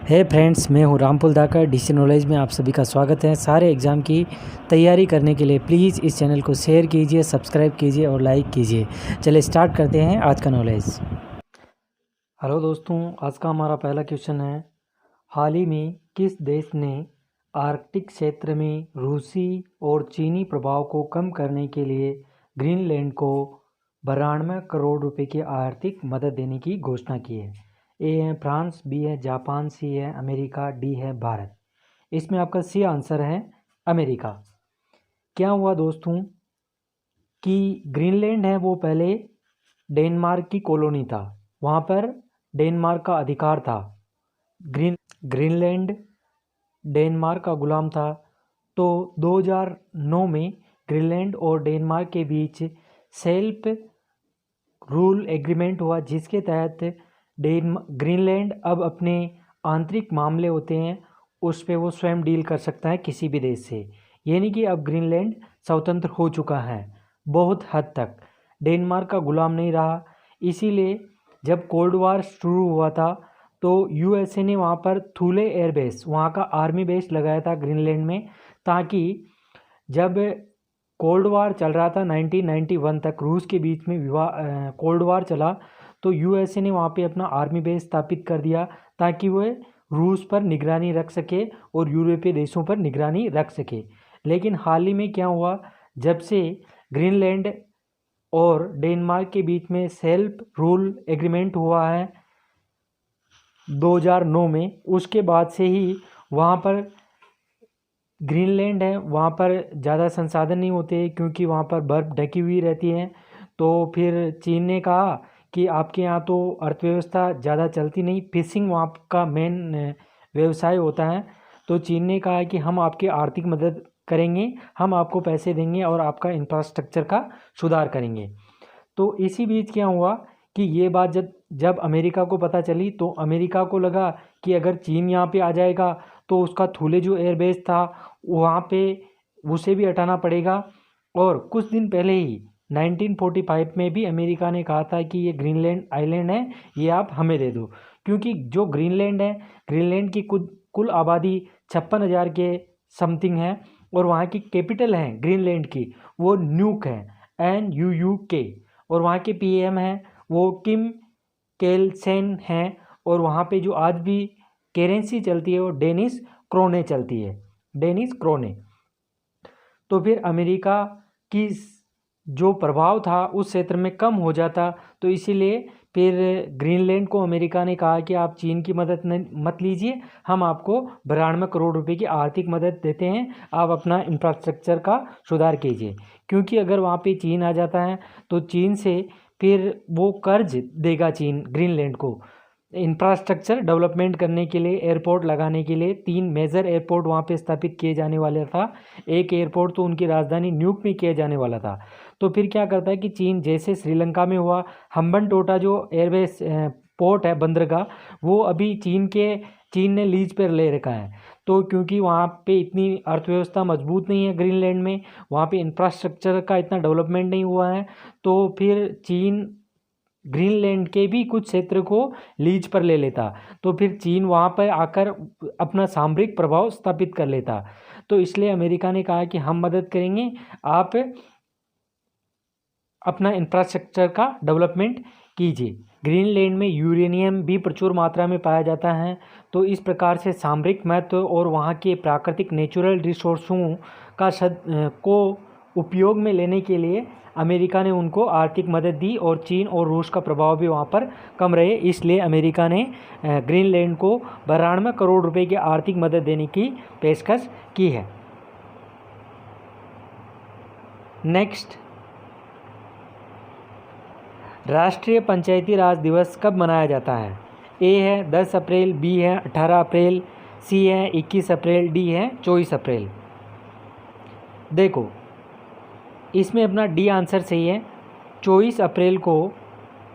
हे friends, मैं हूं रामपुल धाकर। DC knowledge में आप सभी का स्वागत है। सारे एग्ज़ाम की तैयारी करने के लिए प्लीज़ इस चैनल को शेयर कीजिए, सब्सक्राइब कीजिए और लाइक कीजिए। चलिए स्टार्ट करते हैं आज का नॉलेज। हेलो दोस्तों, आज का हमारा पहला क्वेश्चन है, हाल ही में किस देश ने आर्कटिक क्षेत्र में रूसी और चीनी प्रभाव को कम करने के लिए ग्रीनलैंड को 92 करोड़ रुपए की आर्थिक मदद देने की घोषणा की है? ए है फ्रांस, बी है जापान, सी है अमेरिका, डी है भारत। इसमें आपका सी आंसर है अमेरिका। क्या हुआ दोस्तों कि ग्रीनलैंड है वो पहले डेनमार्क की कॉलोनी था, वहाँ पर डेनमार्क का अधिकार था। ग्रीनलैंड डेनमार्क का गुलाम था। तो 2009 में ग्रीनलैंड और डेनमार्क के बीच सेल्फ रूल एग्रीमेंट हुआ, जिसके तहत ग्रीनलैंड अब अपने आंतरिक मामले होते हैं उस पे वो स्वयं डील कर सकता है किसी भी देश से। यानी कि अब ग्रीनलैंड स्वतंत्र हो चुका है, बहुत हद तक डेनमार्क का गुलाम नहीं रहा। इसीलिए जब कोल्ड वार शुरू हुआ था तो यूएसए ने वहाँ पर थूले एयरबेस, वहाँ का आर्मी बेस लगाया था ग्रीनलैंड में, ताकि जब कोल्ड वार चल रहा था 1991 तक रूस के बीच में कोल्ड वार चला, तो यूएसए ने वहाँ पे अपना आर्मी बेस स्थापित कर दिया ताकि वह रूस पर निगरानी रख सके और यूरोपीय देशों पर निगरानी रख सके। लेकिन हाल ही में क्या हुआ, जब से ग्रीनलैंड और डेनमार्क के बीच में सेल्फ रूल एग्रीमेंट हुआ है 2009 में, उसके बाद से ही वहाँ पर ग्रीनलैंड है वहाँ पर ज़्यादा संसाधन नहीं होते, क्योंकि वहाँ पर बर्फ़ ढकी हुई रहती है। तो फिर चीन ने कहा कि आपके यहाँ तो अर्थव्यवस्था ज़्यादा चलती नहीं, फिशिंग वहाँ का मेन व्यवसाय होता है। तो चीन ने कहा कि हम आपकी आर्थिक मदद करेंगे, हम आपको पैसे देंगे और आपका इंफ्रास्ट्रक्चर का सुधार करेंगे। तो इसी बीच क्या हुआ कि ये बात जब अमेरिका को पता चली, तो अमेरिका को लगा कि अगर चीन यहाँ पे आ जाएगा तो उसका थूले जो एयरबेस था वहाँ पे उसे भी हटाना पड़ेगा। और कुछ दिन पहले ही 1945 में भी अमेरिका ने कहा था कि ये ग्रीनलैंड आइलैंड है, ये आप हमें दे दो, क्योंकि जो ग्रीनलैंड है, ग्रीनलैंड की कुल आबादी 56,000 के समथिंग है, और वहाँ की कैपिटल है ग्रीनलैंड की वो न्यूक है, NUUK, और वहाँ के PM हैं वो किम केल्सेन हैं, और वहाँ पे जो आज भी करेंसी चलती है वो डेनिस क्रोने चलती है, डेनिस क्रोने। तो फिर अमेरिका की जो प्रभाव था उस क्षेत्र में कम हो जाता, तो इसीलिए फिर ग्रीनलैंड को अमेरिका ने कहा कि आप चीन की मदद मत लीजिए, हम आपको 92 करोड़ रुपए की आर्थिक मदद देते हैं, आप अपना इंफ्रास्ट्रक्चर का सुधार कीजिए। क्योंकि अगर वहाँ पे चीन आ जाता है तो चीन से फिर वो कर्ज देगा चीन ग्रीनलैंड को इंफ्रास्ट्रक्चर डेवलपमेंट करने के लिए, एयरपोर्ट लगाने के लिए। 3 मेजर एयरपोर्ट वहाँ पे स्थापित किए जाने वाला था, एक एयरपोर्ट तो उनकी राजधानी न्यूक में किया जाने वाला था। तो फिर क्या करता है कि चीन, जैसे श्रीलंका में हुआ, हम्बनटोटा जो एयरबेस पोर्ट है बंदरगाह, वो अभी चीन ने लीज पर ले रखा है। तो क्योंकि वहाँ पे इतनी अर्थव्यवस्था मजबूत नहीं है ग्रीनलैंड में, वहाँ पे इंफ्रास्ट्रक्चर का इतना डेवलपमेंट नहीं हुआ है, तो फिर चीन ग्रीनलैंड के भी कुछ क्षेत्र को लीज पर ले लेता, तो फिर चीन वहाँ पर आकर अपना सामरिक प्रभाव स्थापित कर लेता। तो इसलिए अमेरिका ने कहा कि हम मदद करेंगे, आप अपना इंफ्रास्ट्रक्चर का डेवलपमेंट कीजिए। ग्रीनलैंड में यूरेनियम भी प्रचुर मात्रा में पाया जाता है, तो इस प्रकार से सामरिक महत्व और वहाँ के प्राकृतिक नेचुरल रिसोर्सों को उपयोग में लेने के लिए अमेरिका ने उनको आर्थिक मदद दी, और चीन और रूस का प्रभाव भी वहाँ पर कम रहे, इसलिए अमेरिका ने ग्रीनलैंड को 92 करोड़ रुपए की आर्थिक मदद देने की पेशकश की है। नेक्स्ट, राष्ट्रीय पंचायती राज दिवस कब मनाया जाता है? ए है 10 अप्रैल, बी है 18 अप्रैल, सी है 21 अप्रैल, डी है 24 अप्रैल। देखो, इसमें अपना डी आंसर सही है। 24 अप्रैल को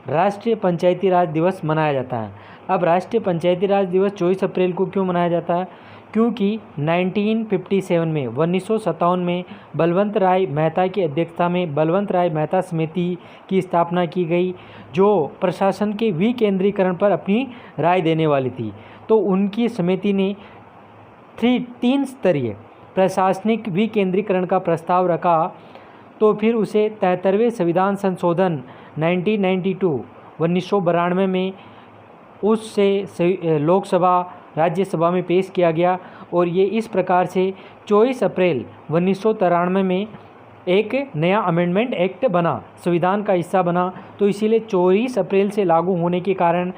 राष्ट्रीय पंचायती राज दिवस मनाया जाता है। अब राष्ट्रीय पंचायती राज दिवस 24 अप्रैल को क्यों मनाया जाता है? क्योंकि 1957 में बलवंत राय मेहता की अध्यक्षता में बलवंत राय मेहता समिति की स्थापना की गई, जो प्रशासन के विकेंद्रीकरण पर अपनी राय देने वाली थी। तो उनकी समिति ने 3 स्तरीय प्रशासनिक विकेंद्रीकरण का प्रस्ताव रखा। तो फिर उसे 73वें संविधान संशोधन 1992 में उससे लोकसभा राज्यसभा में पेश किया गया और ये इस प्रकार से 24 अप्रैल 1993 में एक नया अमेंडमेंट एक्ट बना, संविधान का हिस्सा बना। तो इसीलिए 24 अप्रैल से लागू होने के कारण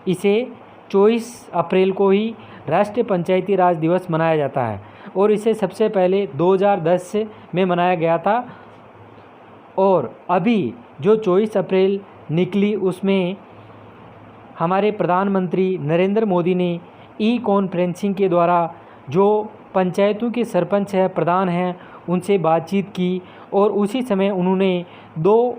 इसे 24 अप्रैल को ही राष्ट्रीय पंचायती राज दिवस मनाया जाता है और इसे सबसे पहले 2010 में मनाया गया था। और अभी जो 24 अप्रैल निकली उसमें हमारे प्रधानमंत्री नरेंद्र मोदी ने कॉन्फ्रेंसिंग के द्वारा जो पंचायतों के सरपंच है, प्रधान हैं, उनसे बातचीत की और उसी समय उन्होंने 2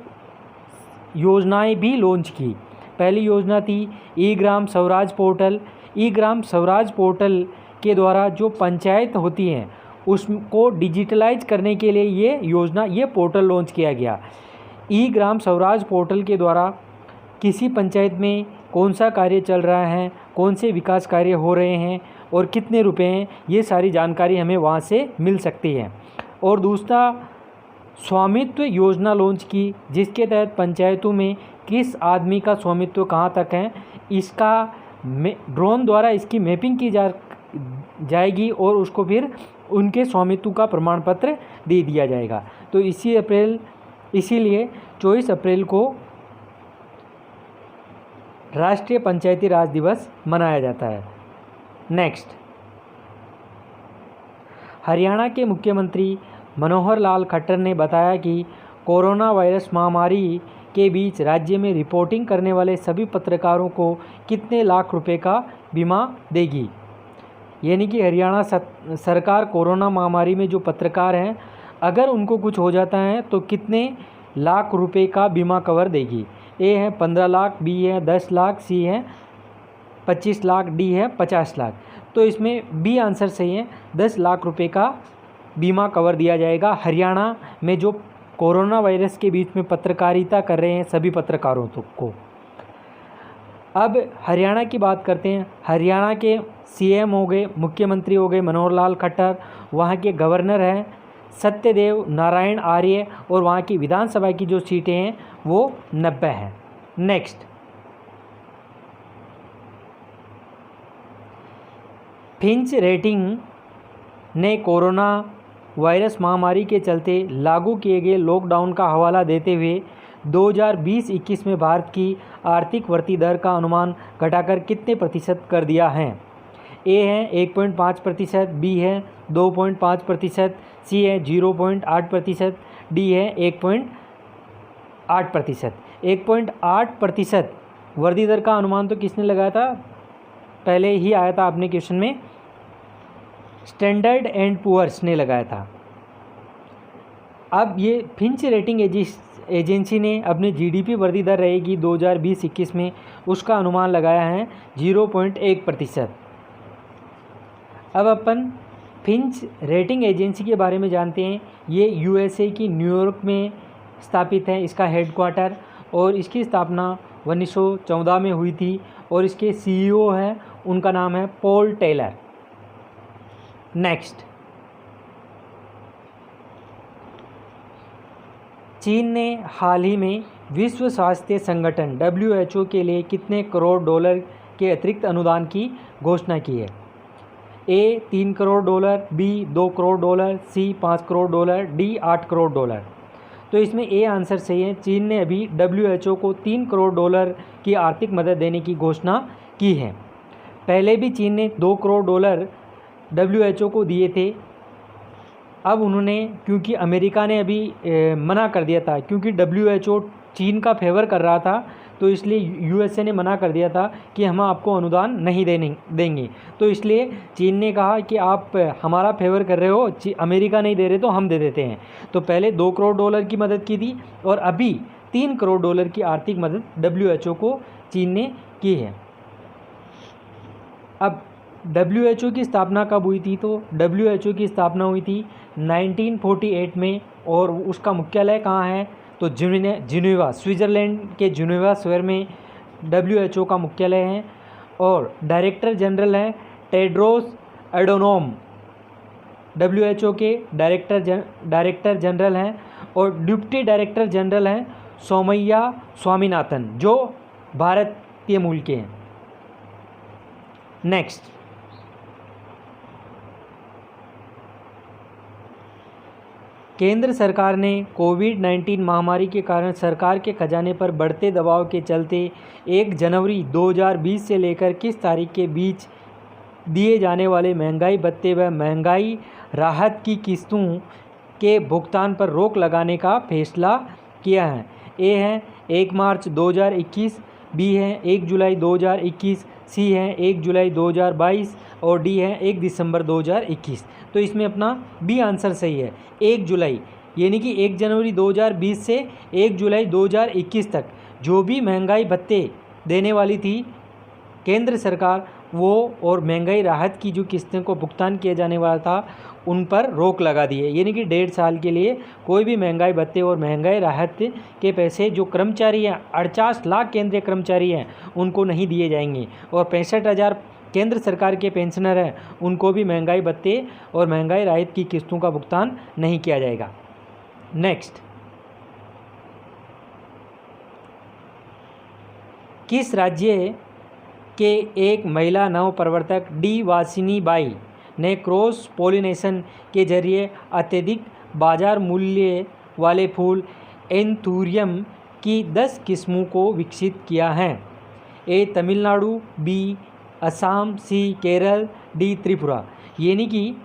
योजनाएं भी लॉन्च की। पहली योजना थी ई-ग्राम स्वराज पोर्टल। ई-ग्राम स्वराज पोर्टल के द्वारा जो पंचायत होती हैं उसको डिजिटलाइज करने के लिए ये पोर्टल लॉन्च किया गया। ई-ग्राम स्वराज पोर्टल के द्वारा किसी पंचायत में कौन सा कार्य चल रहा है, कौन से विकास कार्य हो रहे हैं और कितने रुपए हैं, ये सारी जानकारी हमें वहाँ से मिल सकती है। और दूसरा स्वामित्व योजना लॉन्च की, जिसके तहत पंचायतों में किस आदमी का स्वामित्व कहाँ तक है, इसका ड्रोन द्वारा इसकी मैपिंग की जाएगी और उसको फिर उनके स्वामित्व का प्रमाण पत्र दे दिया जाएगा। तो इसीलिए 24 अप्रैल को राष्ट्रीय पंचायती राज दिवस मनाया जाता है। नेक्स्ट, हरियाणा के मुख्यमंत्री मनोहर लाल खट्टर ने बताया कि कोरोना वायरस महामारी के बीच राज्य में रिपोर्टिंग करने वाले सभी पत्रकारों को कितने लाख रुपए का बीमा देगी। यानी कि हरियाणा सरकार कोरोना महामारी में जो पत्रकार हैं, अगर उनको कुछ हो जाता है तो कितने लाख रुपए का बीमा कवर देगी। ए है 15 लाख, बी है 10 लाख, सी है 25 लाख, डी है 50 लाख। तो इसमें बी आंसर सही है, 10 लाख रुपए का बीमा कवर दिया जाएगा हरियाणा में जो कोरोना वायरस के बीच में पत्रकारिता कर रहे हैं सभी पत्रकारों को। अब हरियाणा की बात करते हैं। हरियाणा के सीएम हो गए, मुख्यमंत्री हो गए मनोहर लाल खट्टर, वहाँ के गवर्नर हैं सत्यदेव नारायण आर्य और वहाँ की विधानसभा की जो सीटें हैं वो 90 हैं। नेक्स्ट, फिंच रेटिंग ने कोरोना वायरस महामारी के चलते लागू किए गए लॉकडाउन का हवाला देते हुए 2020-21 में भारत की आर्थिक वृद्धि दर का अनुमान घटाकर कितने प्रतिशत कर दिया है। ए है 1.5%, बी है 2.5%, सी है 0.8%, डी है 1.8%। 1.8% वृद्धि दर का अनुमान तो किसने लगाया था, पहले ही आया था अपने क्वेश्चन में, स्टैंडर्ड एंड पुअर्स ने लगाया था। अब ये फिंच रेटिंग एजेंसी ने अपने जीडीपी वृद्धि दर रहेगी 2020-21 में, उसका अनुमान लगाया है 0.1%। अब अपन फिंच रेटिंग एजेंसी के बारे में जानते हैं। ये यूएसए की न्यूयॉर्क में स्थापित है इसका हेडक्वार्टर, और इसकी स्थापना 1914 में हुई थी और इसके सीईओ हैं, उनका नाम है पॉल टेलर। नेक्स्ट, चीन ने हाल ही में विश्व स्वास्थ्य संगठन WHO के लिए कितने करोड़ डॉलर के अतिरिक्त अनुदान की घोषणा की है। A 3 crore dollar, B 2 crore dollar, C 5 crore dollar, D 8 crore dollar. तो इसमें ए आंसर सही है। चीन ने अभी WHO को 3 करोड़ डॉलर की आर्थिक मदद देने की घोषणा की है। पहले भी चीन ने 2 करोड़ डॉलर WHO को दिए थे। अब उन्होंने, क्योंकि अमेरिका ने अभी मना कर दिया था, क्योंकि WHO चीन का फेवर कर रहा था, तो इसलिए यूएसए ने मना कर दिया था कि हम आपको अनुदान नहीं देंगे। तो इसलिए चीन ने कहा कि आप हमारा फेवर कर रहे हो, अमेरिका नहीं दे रहे तो हम दे देते हैं। तो पहले 2 करोड़ डॉलर की मदद की थी और अभी 3 करोड़ डॉलर की आर्थिक मदद WHO को चीन ने की है। अब WHO की स्थापना कब हुई थी, तो WHO की स्थापना हुई थी 1948 में, और उसका मुख्यालय कहाँ है, तो जिनेवा, स्विट्ज़रलैंड के जिनेवा शहर में WHO का मुख्यालय है। और डायरेक्टर जनरल हैं टेड्रोस एडोनोम, WHO के डायरेक्टर जनरल हैं, और डिप्टी डायरेक्टर जनरल हैं सौमैया स्वामीनाथन, जो भारतीय मूल के हैं। नेक्स्ट, केंद्र सरकार ने कोविड-19 महामारी के कारण सरकार के खजाने पर बढ़ते दबाव के चलते 1 जनवरी 2020 से लेकर किस तारीख के बीच दिए जाने वाले महंगाई भत्ते व महंगाई राहत की किस्तों के भुगतान पर रोक लगाने का फैसला किया है। ए है 1 मार्च 2021, बी है 1 जुलाई 2021, सी है 1 जुलाई 2022 और डी है 1 दिसंबर 2021। तो इसमें अपना बी आंसर सही है, 1 जुलाई, यानी कि 1 जनवरी 2020 से 1 जुलाई 2021 तक जो भी महंगाई भत्ते देने वाली थी केंद्र सरकार, वो और महंगाई राहत की जो किस्तें को भुगतान किया जाने वाला था उन पर रोक लगा दी है। यानी कि 1.5 साल के लिए कोई भी महंगाई भत्ते और महंगाई राहत के पैसे जो कर्मचारी हैं, 48 लाख केंद्रीय कर्मचारी हैं, उनको नहीं दिए जाएंगे, और 65,000 केंद्र सरकार के पेंशनर हैं, उनको भी महंगाई भत्ते और महंगाई राहत की किस्तों का भुगतान नहीं किया जाएगा। नेक्स्ट, किस राज्य के एक महिला नवप्रवर्तक डी वासिनी बाई ने क्रॉस पॉलिनेशन के जरिए अत्यधिक बाजार मूल्य वाले फूल एंथूरियम की 10 किस्मों को विकसित किया है? ए तमिलनाडु, बी असम, सी केरल, डी त्रिपुरा। यानी कि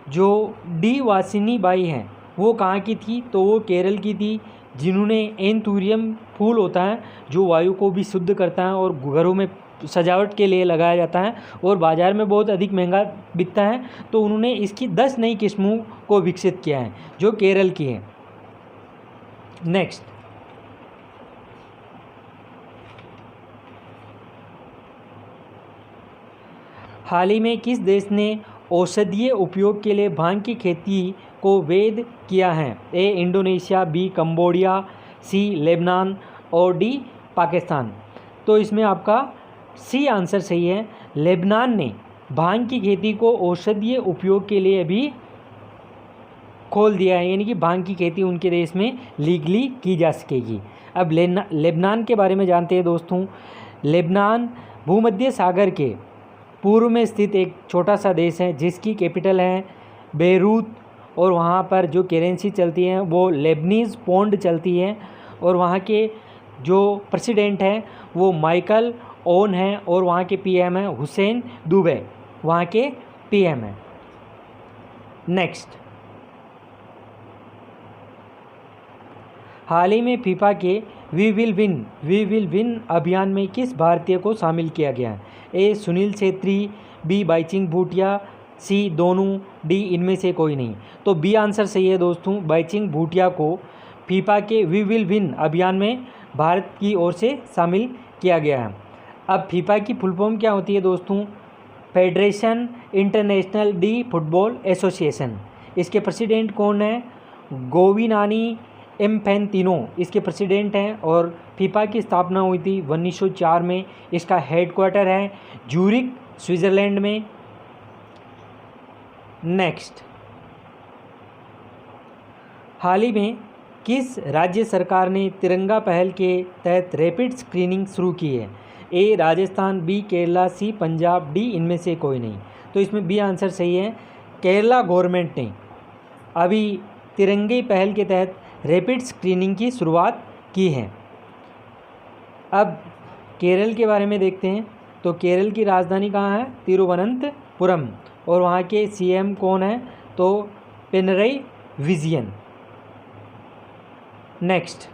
जो डी वासिनी बाई हैं वो कहाँ की थी? तो वो केरल की थी, जिन्होंने एंथूरियम फूल होता है जो वायु को भी शुद्ध करता है और घरों में सजावट के लिए लगाया जाता है और बाज़ार में बहुत अधिक महंगा बिकता है, तो उन्होंने इसकी 10 नई किस्मों को विकसित किया है जो केरल की है। नेक्स्ट, हाल ही में किस देश ने औषधीय उपयोग के लिए भांग की खेती को वैध किया है? ए इंडोनेशिया, बी कंबोडिया, सी लेबनान और डी पाकिस्तान। तो इसमें आपका सी आंसर सही है। लेबनान ने भांग की खेती को औषधीय उपयोग के लिए भी खोल दिया है, यानी कि भांग की खेती उनके देश में लीगली की जा सकेगी। अब लेबनान के बारे में जानते हैं दोस्तों। लेबनान भूमध्य सागर के पूर्व में स्थित एक छोटा सा देश है जिसकी कैपिटल है बेरूत, और वहाँ पर जो करेंसी चलती है वो लेबनीज़ पौंड चलती है, और वहाँ के जो प्रेसिडेंट हैं वो माइकल ओन हैं, और वहाँ के पीएम हैं हुसैन दुबे, वहाँ के पीएम हैं। नेक्स्ट, हाल ही में फीफा के वी विल विन अभियान में किस भारतीय को शामिल किया गया है? ए सुनील छेत्री, बी बाईचिंग भूटिया, सी दोनों, डी इनमें से कोई नहीं। तो बी आंसर सही है दोस्तों, बाईचिंग भूटिया को फीफा के वी विल विन अभियान में भारत की ओर से शामिल किया गया है। अब फीफा की फुल फॉर्म क्या होती है दोस्तों? Federation international D football association. इसके प्रेसिडेंट कौन है? गोविनानी इन्फैंटिनो इसके प्रेसिडेंट हैं, और फीफा की स्थापना हुई थी 1904 में। इसका हेडक्वार्टर है ज्यूरिक, स्विट्ज़रलैंड में। नेक्स्ट, हाल ही में किस राज्य सरकार ने तिरंगा पहल के तहत रैपिड स्क्रीनिंग शुरू की है? ए राजस्थान, बी केरला, सी पंजाब, डी इनमें से कोई नहीं। तो इसमें बी आंसर सही है। केरला गवर्नमेंट ने अभी तिरंगे पहल के तहत रैपिड स्क्रीनिंग की शुरुआत की है। अब केरल के बारे में देखते हैं। तो केरल की राजधानी कहाँ है? तिरुवनंतपुरम, और वहाँ के सीएम कौन है? तो पिनरई विजयन। नेक्स्ट,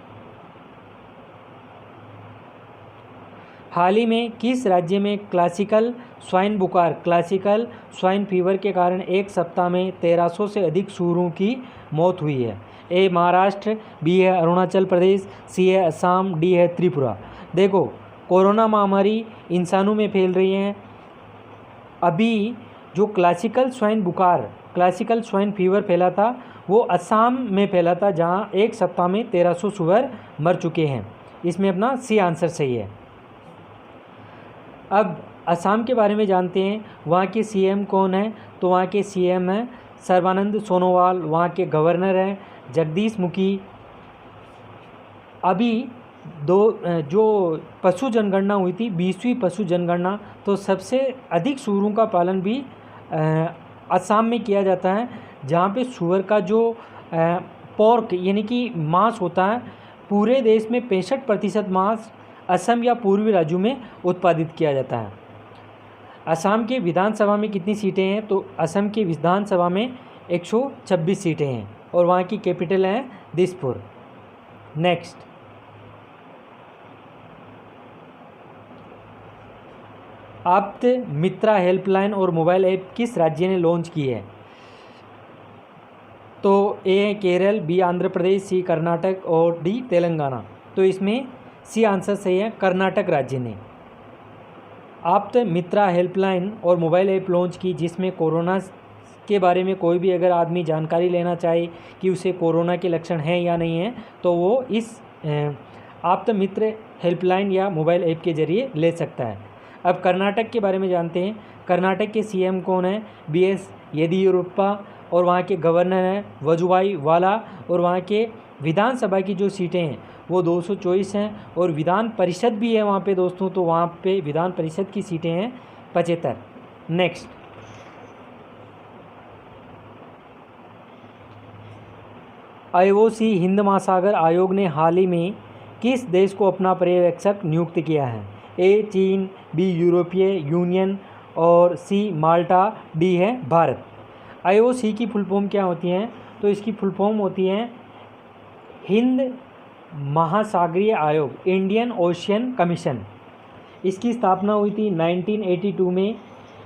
हाल ही में किस राज्य में क्लासिकल स्वाइन फीवर के कारण एक सप्ताह में 1300 से अधिक सूअरों की मौत हुई है? ए महाराष्ट्र, बी है अरुणाचल प्रदेश, सी है असम, डी है त्रिपुरा। देखो, कोरोना महामारी इंसानों में फैल रही है। अभी जो क्लासिकल स्वाइन फीवर फैला था वो असम में फैला था, जहां एक सप्ताह में 1300 सूअर मर चुके हैं। इसमें अपना सी आंसर सही है। अब असम के बारे में जानते हैं। वहाँ के सीएम कौन है? तो वहाँ के सीएम हैं सर्बानंद सोनोवाल। वहाँ के गवर्नर हैं जगदीश मुखी। अभी जो पशु जनगणना हुई थी 20वीं पशु जनगणना, तो सबसे अधिक सूअरों का पालन भी असम में किया जाता है, जहाँ पे सूअर का जो पोर्क यानी कि मांस होता है, पूरे देश में 65% मांस असम या पूर्वी राज्यों में उत्पादित किया जाता है। असम के विधानसभा में कितनी सीटें हैं? तो असम के विधानसभा में 126 सीटें हैं और वहाँ की कैपिटल है दिसपुर। नेक्स्ट, आप्त मित्रा हेल्पलाइन और मोबाइल ऐप किस राज्य ने लॉन्च की है? तो ए है केरल, बी आंध्र प्रदेश, सी कर्नाटक और डी तेलंगाना। तो इसमें सी आंसर सही है, कर्नाटक राज्य ने आप्त मित्रा हेल्पलाइन और मोबाइल ऐप लॉन्च की, जिसमें कोरोना के बारे में कोई भी अगर आदमी जानकारी लेना चाहे कि उसे कोरोना के लक्षण हैं या नहीं हैं, तो वो इस आप्त मित्र हेल्पलाइन या मोबाइल ऐप के ज़रिए ले सकता है। अब कर्नाटक के बारे में जानते हैं। कर्नाटक के सीएम कौन है? बीएस येदियुरप्पा और वहाँ के गवर्नर हैं वजुभाई वाला। और वहाँ के विधानसभा की जो सीटें हैं वो 224 हैं और विधान परिषद भी है वहाँ पे दोस्तों, तो वहाँ पे विधान परिषद की सीटें हैं 75। नेक्स्ट, आईओसी हिंद महासागर आयोग ने हाल ही में किस देश को अपना पर्यवेक्षक नियुक्त किया है? ए चीन, बी यूरोपीय यूनियन और सी माल्टा, डी है भारत। आईओसी की फुल फॉर्म क्या होती हैं? तो इसकी फुल फॉर्म होती हैं हिंद महासागरीय आयोग, इंडियन ओशियन कमीशन। इसकी स्थापना हुई थी 1982 में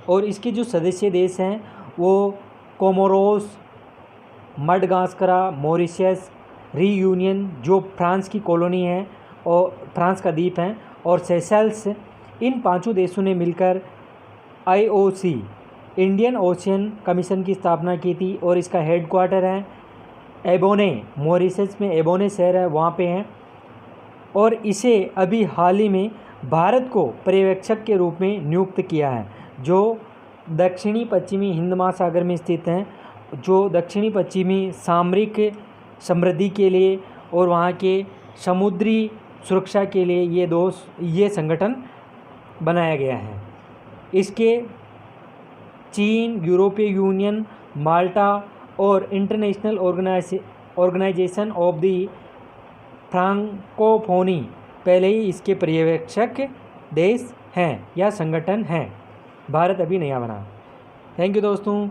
और इसके जो सदस्य देश हैं वो कोमोरोस, मडगास्कर, मॉरिशस, रीयूनियन जो फ्रांस की कॉलोनी है और फ्रांस का द्वीप है, और सेशल्स। इन पांचों देशों ने मिलकर आईओसी इंडियन ओशियन कमीशन की स्थापना की थी और इसका हेडक्वार्टर है एबोने, मॉरिशस में एबोने शहर है वहाँ पे हैं। और इसे अभी हाल ही में भारत को पर्यवेक्षक के रूप में नियुक्त किया है, जो दक्षिणी पश्चिमी हिंद महासागर में स्थित हैं, जो दक्षिणी पश्चिमी सामरिक समृद्धि के लिए और वहाँ के समुद्री सुरक्षा के लिए ये संगठन बनाया गया है। इसके चीन, यूरोपीय यूनियन, माल्टा और इंटरनेशनल ऑर्गेनाइजेशन ऑफ द फ्रांकोफोनी पहले ही इसके पर्यवेक्षक देश हैं या संगठन हैं। भारत अभी नया बना। थैंक यू दोस्तों।